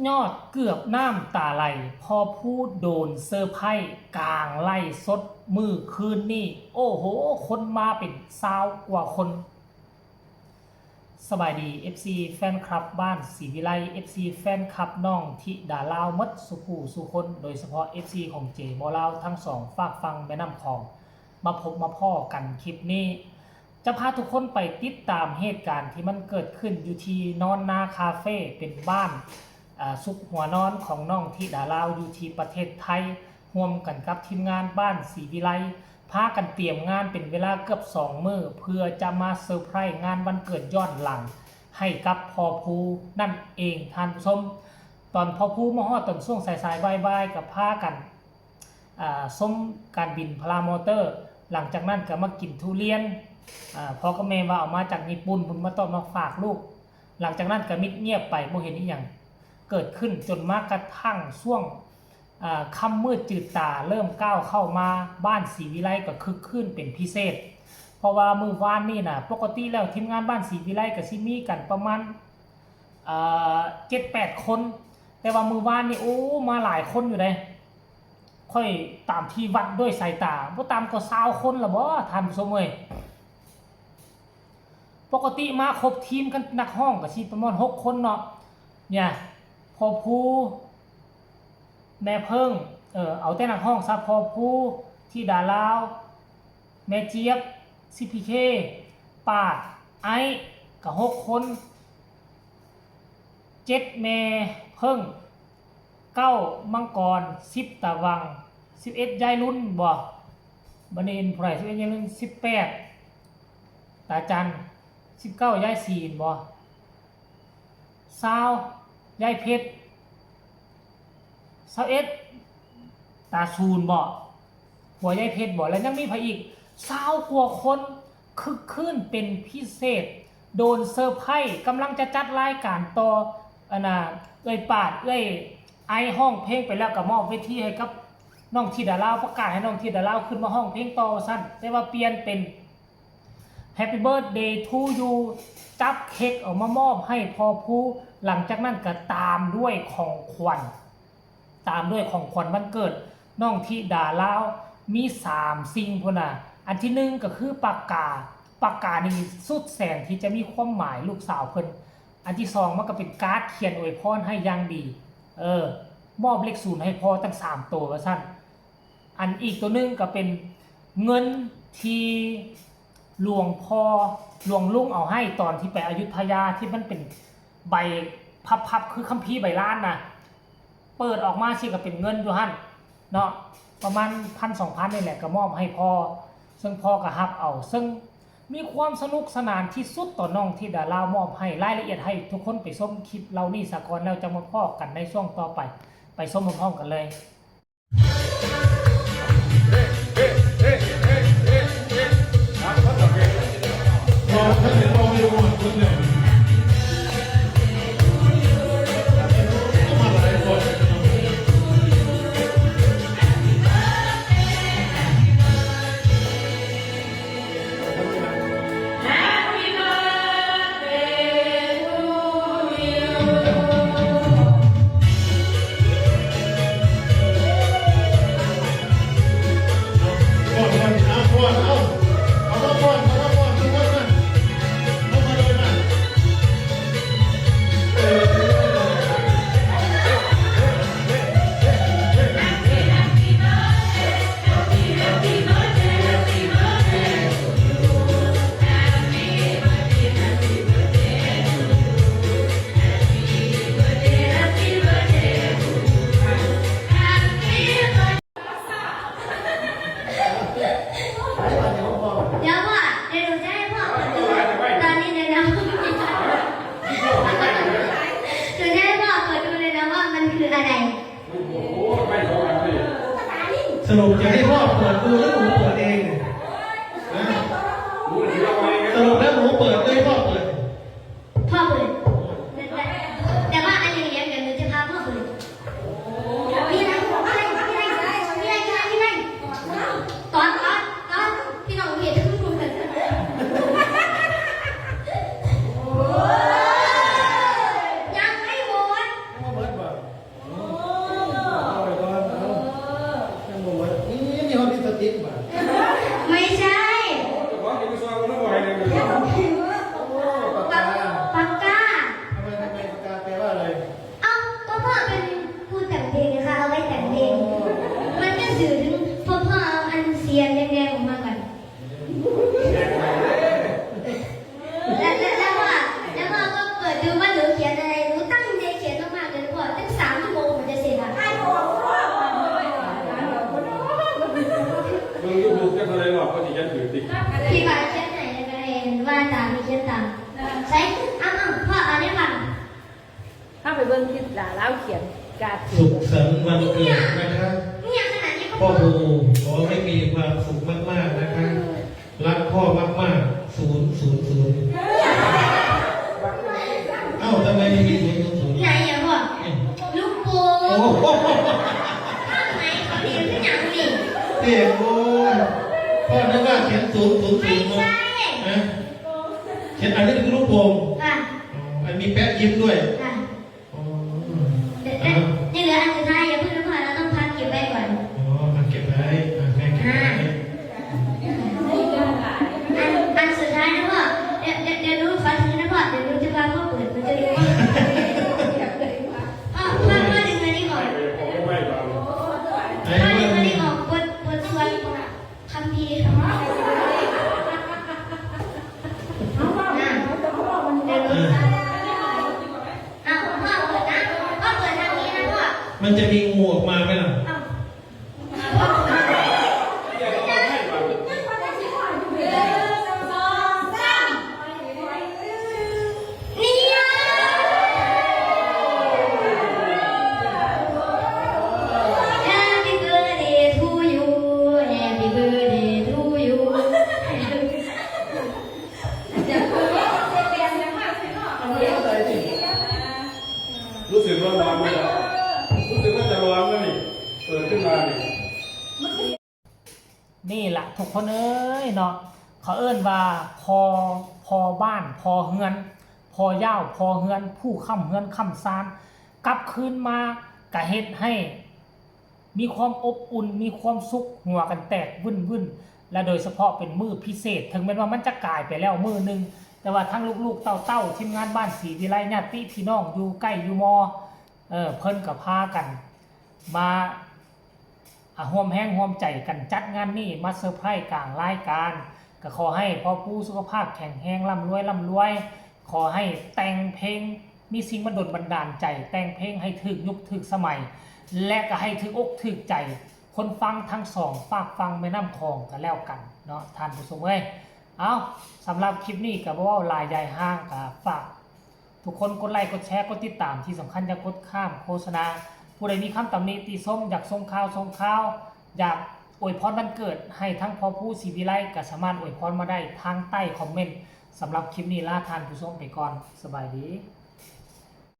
ยอดเกือบน้ำตาไหลพอพูดโดนเซอร์ไพรส์กลางไล่สดมือคืนนี่โอ้โหคนมาเป็น20 กว่าคนสบายดี FC แฟนคลับบ้านศรีวิไล FC แฟนคลับน้องทิดาลาวมัดสุขูสุคนโดยเฉพาะ FC ของเจบอลาวทั้งสองฝากฟังแม่น้ำของมาพบมาพ่อกันคลิปนี้จะพาทุกคนไปติดตามเหตุการณ์ที่มันเกิดขึ้นอยู่ที่นอนนาคาเฟ่เป็นบ้านซุกหัวนอนของน้องทิดาลาวอยู่ที่ประเทศไทยร่วมกันกับทีมงานบ้านศรีวิไลพากันเตรียมงานเป็นเวลาเกือบ2 มื้อเพื่อจะมาเซอร์ไพรส์งานวันเกิดย้อนหลังให้กับพ่อภูนั่นเองท่านผู้ชมตอนพ่อภูมาฮอดตอนช่วงสายๆบ่ายๆกับพากันส้มการบินพารามอเตอร์หลังจากนั้นก็มากินทุเรียนพ่อกับแม่ว่าเอามาจากญี่ปุ่นผมมาต้อนมาฝากลูกหลังจากนั้นก็มิดเงียบไปบ่เห็นอีหยังเกิดขึ้นจนมากระทั่งช่วงค่ำมืดจืดตาเริ่มก้าวเข้ามาบ้านศรีวิไลก็คึกคืนเป็นพิเศษเพราะว่ามื้อวานนี่นะปกติแล้วทีมงานบ้านศรีวิไลก็สิมีกันประมาณ7-8 คนแต่ว่ามื้อวานนี่โอ้มาหลายคนอยู่เลยค่อยตามที่วัดด้วยสายตาบ่ตามก็20 คนละบ่ท่านผู้ชมเอ้ยปกติมาครบทีมกันนักห้องก็สิประมาณ6 คนเนาะเนี่ยพ่อภูแม่เพิ่งเอาแต่นักห้องซะพ่อภูที่ดาลาวแม่เจี๊ยบซีพีเคปาดไอ้ก็6 คน7แม่เพิ่ง9มังกร10ตะวัง11ยายรุ่นบ่บัดนี้ผู้ใด11ยายรุ่น18ตาจัน19ยายศีลบ่20ยายเพชร21ตาซูนบ่หัวยายเพชรบ่แล้วยังมีไผอีก20 กว่าคนคึกคืนเป็นพิเศษโดนเซอร์ไพรส์กำลังจะจัดรายการต่อปาดไอห้องเพลงไปแล้วก็มอบเวทีให้กับน้องธิดาลาวประกาศให้น้องธิดาลาวขึ้นมาห้องเพลงต่อสั้นแต่ว่าเปลี่ยนเป็น Happy Birthday to you จับเค้กออกมามอบให้พ่อภูหลังจากนั้นก็ตามด้วยของขวัญวันเกิดน้องธิดาลาวมี3 สิ่งพุ่นน่ะอันที่1ก็คือปากกานี่สุดแสนที่จะมีความหมายลูกสาวเพิ่นอันที่2มันก็เป็นการ์ดเขียนอวยพรให้อย่างดีมอบเลข0ให้พ่อตั้ง3 ตัวว่าซั่นอันอีกตัวนึงก็เป็นเงินที่หลวงลุงเอาให้ตอนที่ไปอยุธยาที่มันเป็นใบพับคือคัมภีร์ใบล้านนะเปิดออกมาสิก็เป็นเงินอยู่หั่นเนาะประมาณ 1,000-2,000 นี่แหละก็มอบให้พ่อซึ่งพ่อก็รับเอาซึ่งมีความสนุกสนานที่สุดต่อน้องที่ดารามอบให้รายละเอียดให้ทุกคนไปชมคลิปเรานี่สะก่อนแล้วจะมาพอกันในช่วงต่อไปชมพร้อมๆกันเลยสรุปจะให้พ่อเปิดดูแล้วหนูเปิดเองสรุปแล้วหนูเปิดด้วยพ่อเปิดแต่ว่าอันนี้เดี๋ยวหนูจะพาพ่อเปิดมีอะไรตอนพี่น้องเห็นยังไม่หมด เบิ่งที่หลาเล่าเขียนการ์ด สุขสันต์วันเกิดนะครับ เนี่ยขนาดนี้ก็ พ่อครูขอให้มีความสุขมากๆนะคะรักพ่อมากๆ000เอ้าทำไมไม่มี000 ไหนอย่าพ่อลูกโป่ โอ้ ง โห ข้างไหนเขาเรียนขึ้นอย่างนี้ เด็กโอ้พ่อนึกว่าเขียน000 ไม่ มา ใช่ นะเขียนอันนี้คือลูกโป่ง ค่ะ อ๋ออันมีแปะยิ้มด้วย ค่ะ อ๋อ นี่เหลืออันสุดท้ายอย่าเพิ่งนะพ่อเราต้องพักเก็บไว้ก่อน อ๋อมาเก็บไว้แม่เก็บไว้ อันสุดท้ายนะพ่อเดี๋ยวรู้ขอถือนะพ่อเดี๋ยวรู้จะพาพ่อเปิดมันจะรู้ว่าพ่อดึงอันนี้ก่อน ไอ้ พ่อดึ เรื่อง งอัน นี้ นี้ออกบทสวดคัมภีร์นะ เดี๋ยวรู้เอาพ่อเปิดนะพ่อเปิดทางนี้นะพ่อ มันจะมีงูออกมาไหมล่ะ Happy birthday to you Happy birthday to you รู้สึกว่าร้อนไหมล่ะรู้สึกว่าจะร้อนไหมนี่เปิดขึ้นมานี่ นี่แหละทุกคนเอ้ยเนาะเขาเอิ้นว่าพอบ้านพอเฮือน พอย่าวพอเฮือน ผู้ค้ำเฮือนค้ำซานกลับคืนมากะเฮ็ดให้ มีความอบอุ่นมีความสุขหัวกันแตกวุ่นและโดยเฉพาะเป็นมื้อพิเศษ ถึงแม้ว่ามันจะกลายไปแล้วมื้อนึงแต่ว่าทั้งลูกๆเต้าๆทีมงานบ้านศรีวิไลญาติพี่น้องอยู่ใกล้อยู่มอเพิ่นก็พากันมาร่วมแห้งร่วมใจกันจัดงานนี้มาเซอร์ไพรส์กลางรายการก็ขอให้พ่อปู่สุขภาพแข็งแรงร่ำรวยขอให้แต่งเพลงมีสิ่งบันดลบันดาลใจ แต่งเพลงให้ถึกยุคถึกสมัย และก็ให้ถึกอกถึกใจ คนฟังทั้งสองฝากฟังแม่น้ำคลองกันแล้วกันเนาะท่านผู้ชมเอ้ยเอาสำหรับคลิปนี้ก็บ่ว่าลายใหญ่ห้างก็ฝากทุกคนกดไลค์กดแชร์กดติดตามที่สำคัญอย่ากดข้ามโฆษณาผู้ใดมีคำตำหนิติชมอยากส่งข่าวอยากอวยพรวันเกิดให้ทั้งพ่อผู้ศรีวิไลก็สามารถอวยพรมาได้ทางใต้คอมเมนต์สำหรับคลิปนี้ลาท่านผู้ชมไปก่อนสบายดี